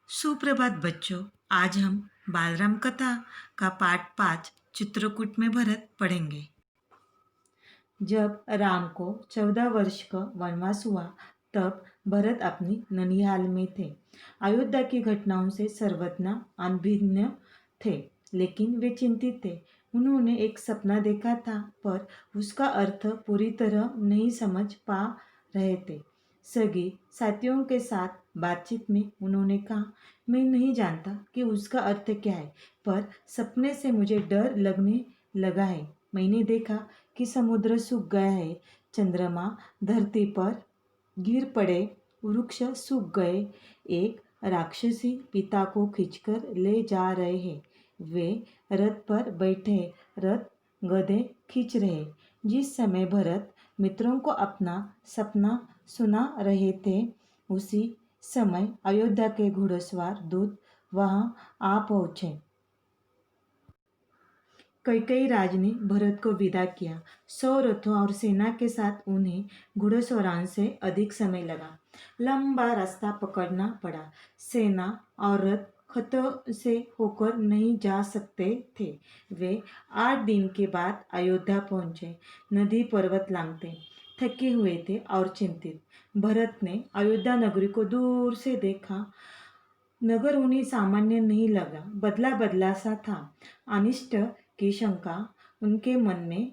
सुप्रभात बच्चों। आज हम बालराम कथा का पाठ 5 चित्रकूट में भरत पढ़ेंगे। जब राम को 14 वर्ष का वनवास हुआ तब भरत अपनी ननिहाल में थे। अयोध्या की घटनाओं से सर्वथा अनभिज्ञ थे, लेकिन वे चिंतित थे। उन्होंने एक सपना देखा था, पर उसका अर्थ पूरी तरह नहीं समझ पा रहे थे। सगी साथियों के साथ बातचीत में उन्होंने कहा, मैं नहीं जानता कि उसका अर्थ क्या है, पर सपने से मुझे डर लगने लगा है। मैंने देखा कि समुद्र सूख गया है, चंद्रमा धरती पर गिर पड़े, वृक्ष सूख गए, एक राक्षसी पिता को खींचकर ले जा रहे हैं। वे रथ पर बैठे रथ गधे खींच रहे। जिस समय भरत मित्रों को अपना सपना सुना रहे थे, उसी समय अयोध्या के घुड़सवार दूत वहां आ पहुंचे। कैकेयी राज ने भरत को विदा किया। 100 रथों और सेना के साथ उन्हें घुड़सवारों से अधिक समय लगा। लंबा रास्ता पकड़ना पड़ा। सेना और रथ खतों से होकर नहीं जा सकते थे। वे 8 दिन के बाद अयोध्या पहुंचे। नदी पर्वत लांघते थके हुए थे और चिंतित। भरत ने अयोध्या नगरी को दूर से देखा। नगर उन्हें सामान्य नहीं लगा, बदला बदला सा था। अनिष्ट की शंका उनके मन में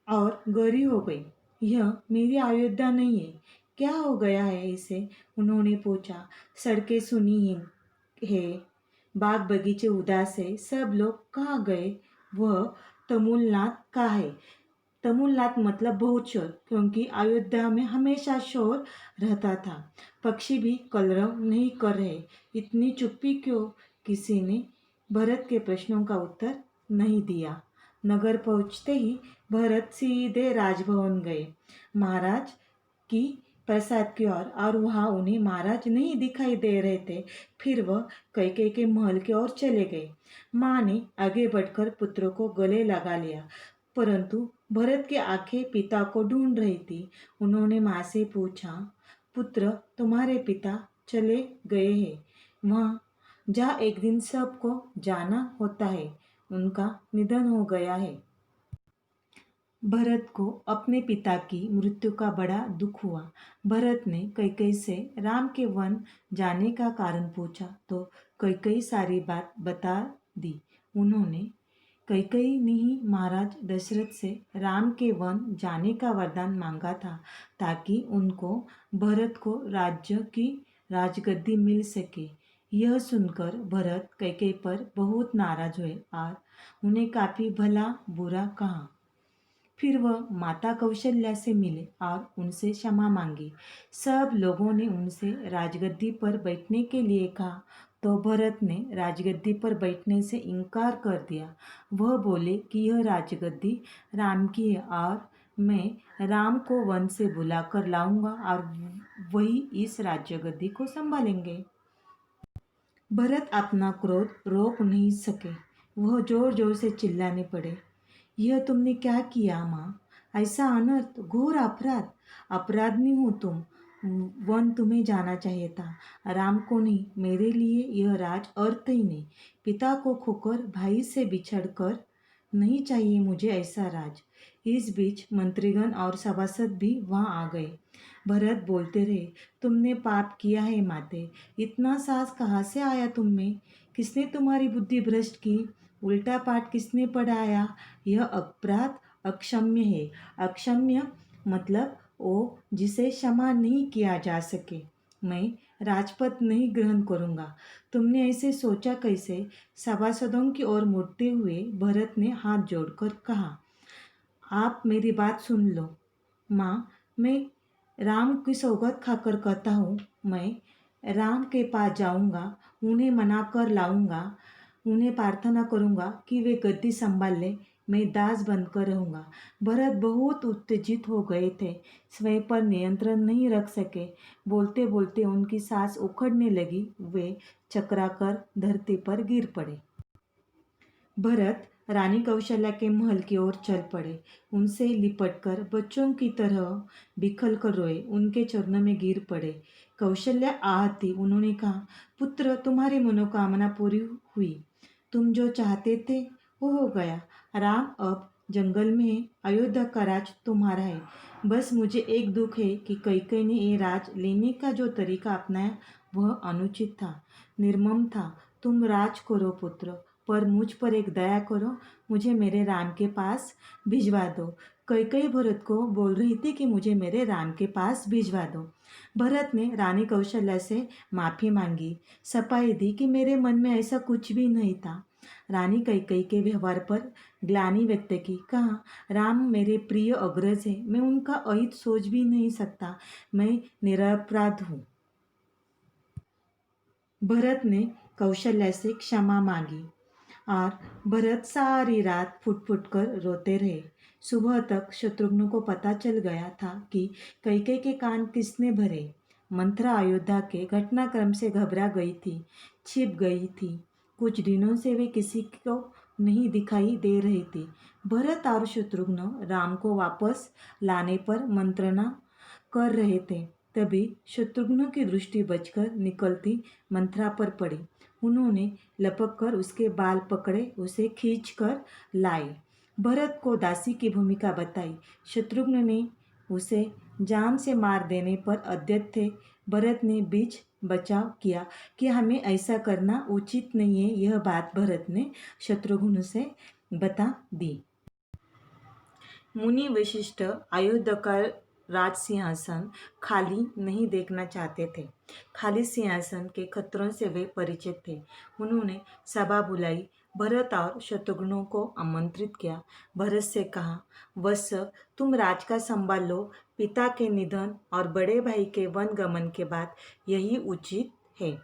और गहरी हो गई। यह मेरी अयोध्या नहीं है, क्या हो गया है इसे? उन्होंने पूछा। सड़कें सुनी है, बाग बगीचे उदास है, सब लोग कहाँ गए? वह तमुलनाथ का है। तमुलनाथ मतलब बहुत शोर, क्योंकि अयोध्या में हमेशा शोर रहता था। पक्षी भी कलरव नहीं कर रहे। इतनी चुप्पी क्यों? किसी ने भरत के प्रश्नों का उत्तर नहीं दिया। नगर पहुंचते ही भरत सीधे राजभवन गए, महाराज की प्रासाद की ओर, और वहां उन्हें महाराज नहीं दिखाई दे रहे थे। फिर वह कैकेयी के महल की ओर चले गए। माँ ने आगे बढ़कर पुत्र को गले लगा लिया, परंतु भरत की आंखें पिता को ढूंढ रही थी। उन्होंने माँ से पूछा, पुत्र, तुम्हारे पिता चले गए हैं वहाँ जहाँ एक दिन सबको जाना होता है, उनका निधन हो गया है। भरत को अपने पिता की मृत्यु का बड़ा दुख हुआ। भरत ने कैकेयी से राम के वन जाने का कारण पूछा तो कैकेयी सारी बात बता दी। उन्होंने कैकेयी ने ही महाराज दशरथ से राम के वन जाने का वरदान मांगा था, ताकि उनको भरत को राज्य की राजगद्दी मिल सके। यह सुनकर भरत कैकेयी पर बहुत नाराज हुए और उन्हें काफी भला बुरा कहा। फिर वह माता कौशल्या से मिले और उनसे क्षमा मांगी। सब लोगों ने उनसे राजगद्दी पर बैठने के लिए कहा, तो भरत ने राजगद्दी पर बैठने से इनकार कर दिया। वह बोले कि यह राजगद्दी राम की है और मैं राम को वन से बुलाकर लाऊंगा और वही इस राज्यगद्दी को संभालेंगे। भरत अपना क्रोध रोक नहीं सके। वह जोर जोर से चिल्लाने पड़े, यह तुमने क्या किया माँ? ऐसा अनर्थ, घोर अपराध। अपराधी हो तुम। वन तुम्हें जाना चाहिए था, राम को नहीं। मेरे लिए यह राज अर्थ ही नहीं। पिता को खोकर, भाई से बिछड़ कर, नहीं चाहिए मुझे ऐसा राज। इस बीच मंत्रीगण और सभासद भी वहां आ गए। भरत बोलते रहे, तुमने पाप किया है माते। इतना साहस कहाँ से आया तुम में? किसने तुम्हारी बुद्धि भ्रष्ट की? उल्टा पाठ किसने पढ़ाया? यह अपराध अक्षम्य है। अक्षम्य मतलब वो जिसे क्षमा नहीं किया जा सके। मैं राजपद नहीं ग्रहण करूंगा। तुमने ऐसे सोचा कैसे? सभासदों की ओर मुड़ते हुए भरत ने हाथ जोड़कर कहा, आप मेरी बात सुन लो। माँ, मैं राम की सौगंध खाकर कहता हूँ, मैं राम के पास जाऊंगा, उन्हें मना कर लाऊंगा, उन्हें प्रार्थना करूंगा कि वे गद्दी संभाल ले, मैं दास बनकर रहूंगा। भरत बहुत उत्तेजित हो गए थे, स्वयं पर नियंत्रण नहीं रख सके। बोलते बोलते उनकी सांस उखड़ने लगी। वे चकराकर धरती पर गिर पड़े। भरत रानी कौशल्या के महल की ओर चल पड़े। उनसे लिपटकर बच्चों की तरह बिखर कर रोए, उनके चरणों में गिर पड़े। कौशल्या आहती। उन्होंने कहा, पुत्र तुम्हारी मनोकामना पूरी हुई, तुम जो चाहते थे वो हो गया। राम अब जंगल में है, अयोध्या का राज तुम्हारा है। बस मुझे एक दुख है कि कैकेयी ने ये राज लेने का जो तरीका अपनाया वह अनुचित था, निर्मम था। तुम राज करो पुत्र, पर मुझ पर एक दया करो, मुझे मेरे राम के पास भिजवा दो। कैकेयी भरत को बोल रही थी कि मुझे मेरे राम के पास भिजवा दो। भरत ने रानी कौशल्या से माफ़ी मांगी, सफाई दी कि मेरे मन में ऐसा कुछ भी नहीं था। रानी कैकेयी के व्यवहार पर ग्लानि व्यक्त की, कहा, राम मेरे प्रिय अग्रज है, मैं उनका अहित सोच भी नहीं सकता, मैं निरपराध हूँ। भरत ने कौशल्या से क्षमा मांगी और भरत सारी रात फुट फुट कर रोते रहे। सुबह तक शत्रुघ्न को पता चल गया था कि कैकेयी के कान किसने भरे। मंथरा अयोध्या के घटनाक्रम से घबरा गई थी, छिप गई थी। कुछ दिनों से वे किसी को नहीं दिखाई दे रही थी। भरत और शत्रुघ्न राम को वापस लाने पर मंत्रणा कर रहे थे। तभी शत्रुघ्न की दृष्टि बचकर निकलती मंथरा पर पड़ी। उन्होंने लपक कर उसके बाल पकड़े, उसे खींच कर लाए। भरत को दासी की भूमिका बताई। शत्रुघ्न ने उसे जान से मार देने पर अद्यत थे। भरत ने बीच बचाव किया कि हमें ऐसा करना उचित नहीं है। यह बात भरत ने शत्रुघ्न से बता दी। मुनि वशिष्ठ अयोध्या का राज सिंहासन खाली नहीं देखना चाहते थे। खाली सिंहासन के खतरों से वे परिचित थे। उन्होंने सभा बुलाई, भरत और शत्रुघ्न को आमंत्रित किया। भरत से कहा, वत्स तुम राज का संभाल लो। पिता के निधन और बड़े भाई के वन गमन के बाद यही उचित है।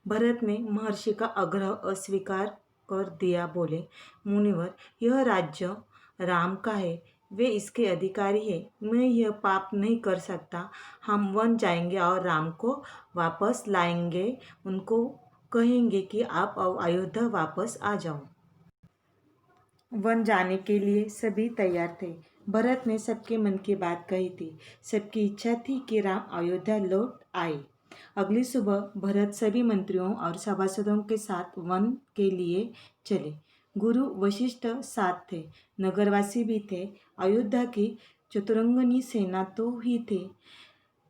भरत ने महर्षि का आग्रह अस्वीकार कर दिया। बोले, मुनिवर, यह राज्य राम का है, वे इसके अधिकारी है। मैं यह पाप नहीं कर सकता। हम वन जाएंगे और राम को वापस लाएंगे। उनको कहेंगे कि आप अयोध्या वापस आ जाओ। वन जाने के लिए सभी तैयार थे। भरत ने सबके मन की बात कही थी। सबकी इच्छा थी कि राम अयोध्या लौट आए। अगली सुबह भरत सभी मंत्रियों और सभासदों के साथ वन के लिए चले। गुरु वशिष्ठ साथ थे, नगरवासी भी थे, अयोध्या की चतुरंगनी सेना तो ही थे।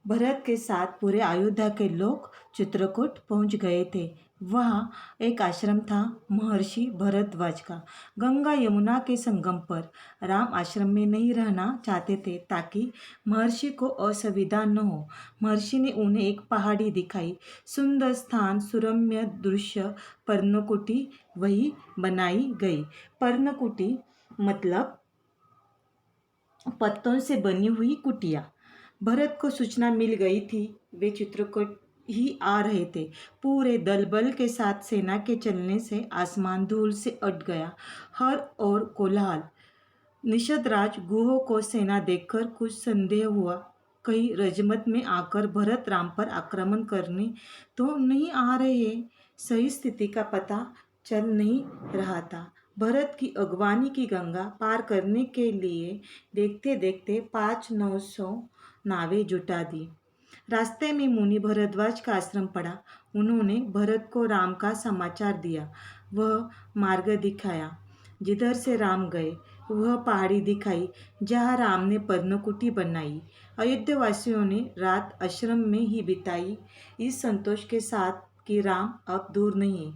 भरत के साथ पूरे अयोध्या के लोग चित्रकूट पहुंच गए थे। वहाँ एक आश्रम था महर्षि भरद्वाज का, गंगा यमुना के संगम पर। राम आश्रम में नहीं रहना चाहते थे ताकि महर्षि को असुविधा न हो। महर्षि ने उन्हें एक पहाड़ी दिखाई, सुंदर स्थान, सुरम्य दृश्य, पर्णकुटी वही बनाई गई। पर्णकुटी मतलब पत्तों से बनी हुई कुटिया। भरत को सूचना मिल गई थी, वे चित्रकूट ही आ रहे थे। पूरे दल बल के साथ सेना के चलने से आसमान धूल से अट गया। हर ओर कोलाहल। निषदराज गुहो को सेना देखकर कुछ संदेह हुआ। कहीं रजमत में आकर भरत राम पर आक्रमण करने तो नहीं आ रहे। सही स्थिति का पता चल नहीं रहा था। भरत की अगवानी की गंगा पार करने के लिए देखते देखते 500-900 नावें जुटा दी। रास्ते में मुनि भरद्वाज का आश्रम पड़ा। उन्होंने भरत को राम का समाचार दिया, वह मार्ग दिखाया। जिधर से राम गए वह पहाड़ी दिखाई जहाँ राम ने पर्णकुटी बनाई। अयोध्या वासियों ने रात आश्रम में ही बिताई, इस संतोष के साथ कि राम अब दूर नहीं है।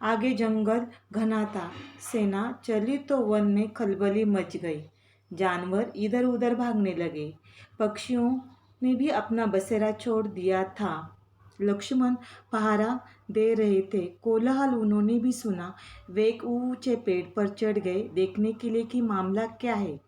आगे जंगल घना था। सेना चली तो वन में खलबली मच गई। जानवर इधर उधर भागने लगे। पक्षियों ने भी अपना बसेरा छोड़ दिया था। लक्ष्मण पहरा दे रहे थे। कोलाहल उन्होंने भी सुना। वे एक ऊंचे पेड़ पर चढ़ गए देखने के लिए कि मामला क्या है।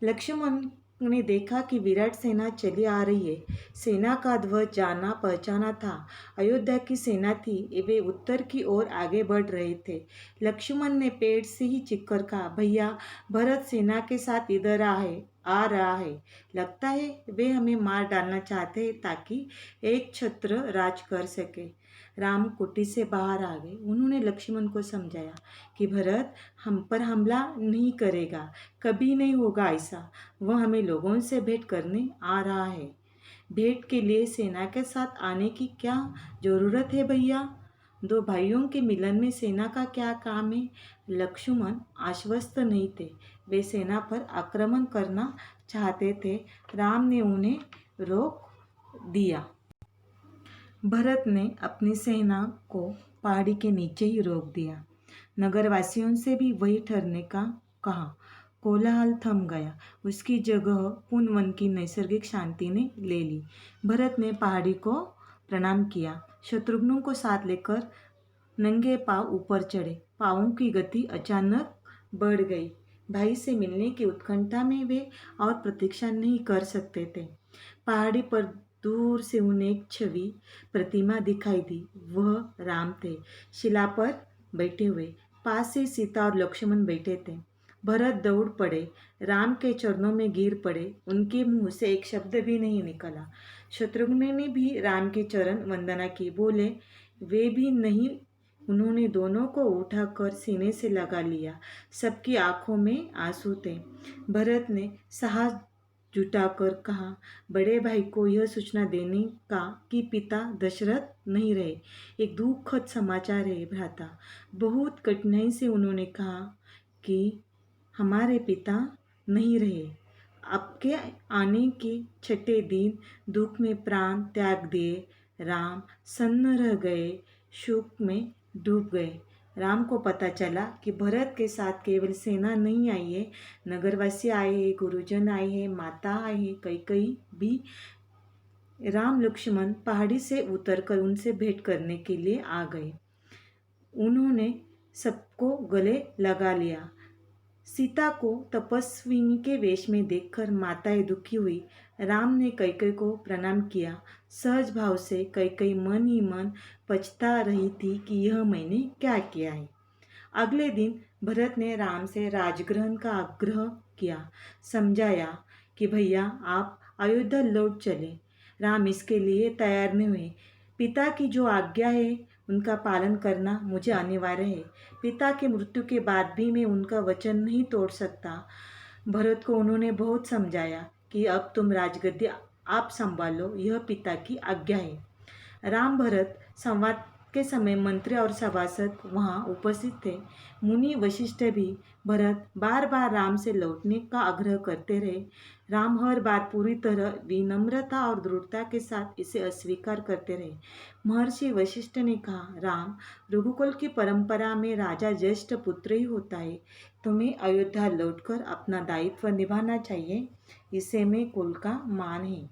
लक्ष्मण ने देखा कि विराट सेना चली आ रही है। सेना का ध्वज जाना पहचाना था। अयोध्या की सेना थी। वे उत्तर की ओर आगे बढ़ रहे थे। लक्ष्मण ने पेड़ से ही चिक्कर कहा, भैया, भरत सेना के साथ इधर आ रहा है। लगता है वे हमें मार डालना चाहते हैं ताकि एक छत्र राज कर सके। राम कुटी से बाहर आ गए। उन्होंने लक्ष्मण को समझाया कि भरत हम पर हमला नहीं करेगा, कभी नहीं होगा ऐसा। वह हमें लोगों से भेंट करने आ रहा है। भेंट के लिए सेना के साथ आने की क्या जरूरत है भैया? दो भाइयों के मिलन में सेना का क्या काम है? लक्ष्मण आश्वस्त नहीं थे। वे सेना पर आक्रमण करना चाहते थे। राम ने उन्हें रोक दिया। भरत ने अपनी सेना को पहाड़ी के नीचे ही रोक दिया। नगरवासियों से भी वही ठहरने का कहा। कोलाहल थम गया। उसकी जगह पुन वन की नैसर्गिक शांति ने ले ली। भरत ने पहाड़ी को प्रणाम किया। शत्रुघ्नों को साथ लेकर नंगे पांव ऊपर चढ़े। पांवों की गति अचानक बढ़ गई। भाई से मिलने की उत्कंठा में वे और प्रतीक्षा नहीं कर सकते थे। पहाड़ी पर दूर से उन्हें एक छवि प्रतिमा दिखाई दी। वह राम थे, शिला पर बैठे हुए। पास से सीता और लक्ष्मण बैठे थे। भरत दौड़ पड़े, राम के चरणों में गिर पड़े। उनके मुंह से एक शब्द भी नहीं निकला। शत्रुघ्न ने भी राम के चरण वंदना की। बोले वे भी नहीं। उन्होंने दोनों को उठाकर सीने से लगा लिया। सबकी आंखों में आंसू थे। भरत ने साहस जुटाकर कहा, बड़े भाई को यह सूचना देने का कि पिता दशरथ नहीं रहे एक दुखद समाचार है भ्राता। बहुत कठिनाई से उन्होंने कहा कि हमारे पिता नहीं रहे। आपके आने के छठे दिन दुख में प्राण त्याग दिए। राम सन्न रह गए, शोक में डूब गए। राम को पता चला कि भरत के साथ केवल सेना नहीं आई है, नगरवासी आए हैं, गुरुजन आए हैं, माता आए हैं, कई भी। राम लक्ष्मण पहाड़ी से उतरकर उनसे भेंट करने के लिए आ गए। उन्होंने सबको गले लगा लिया। सीता को तपस्विनी के वेश में देखकर माताएं दुखी हुई। राम ने कैकेयी को प्रणाम किया। सहज भाव से कैकेयी मन ही मन पछता रही थी कि यह मैंने क्या किया है। अगले दिन भरत ने राम से राजग्रहण का आग्रह किया। समझाया कि भैया आप अयोध्या लौट चले। राम इसके लिए तैयार नहीं हुए। पिता की जो आज्ञा है उनका पालन करना मुझे अनिवार्य है। पिता के मृत्यु के बाद भी मैं उनका वचन नहीं तोड़ सकता। भरत को उन्होंने बहुत समझाया कि अब तुम राजगद्दी आप संभालो, यह पिता की आज्ञा है। राम भरत संवाद के समय मंत्री और सभासद वहां उपस्थित थे। मुनि वशिष्ठ भी भरत बार बार राम से लौटने का आग्रह करते रहे। राम हर बार पूरी तरह विनम्रता और दृढ़ता के साथ इसे अस्वीकार करते रहे। महर्षि वशिष्ठ ने कहा, राम, रघुकुल की परंपरा में राजा ज्येष्ठ पुत्र ही होता है। तुम्हें अयोध्या लौटकर अपना दायित्व निभाना चाहिए। इसे में कुल का मान है।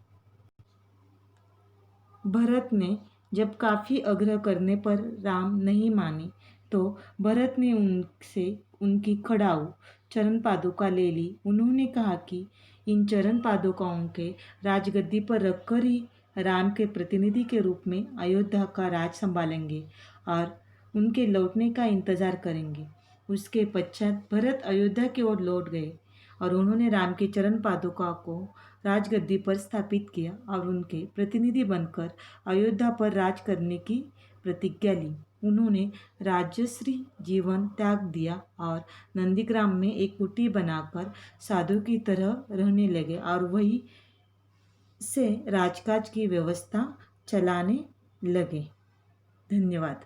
भरत ने जब काफ़ी आग्रह करने पर राम नहीं माने तो भरत ने उनसे उनकी खड़ाऊ चरण पादुका ले ली। उन्होंने कहा कि इन चरण पादुकाओं के राजगद्दी पर रखकर ही राम के प्रतिनिधि के रूप में अयोध्या का राज संभालेंगे और उनके लौटने का इंतजार करेंगे। उसके पश्चात भरत अयोध्या की ओर लौट गए और उन्होंने राम के चरण पादुका को राजगद्दी पर स्थापित किया और उनके प्रतिनिधि बनकर अयोध्या पर राज करने की प्रतिज्ञा ली। उन्होंने राजश्री जीवन त्याग दिया और नंदीग्राम में एक कुटी बनाकर साधु की तरह रहने लगे और वहीं से राजकाज की व्यवस्था चलाने लगे। धन्यवाद।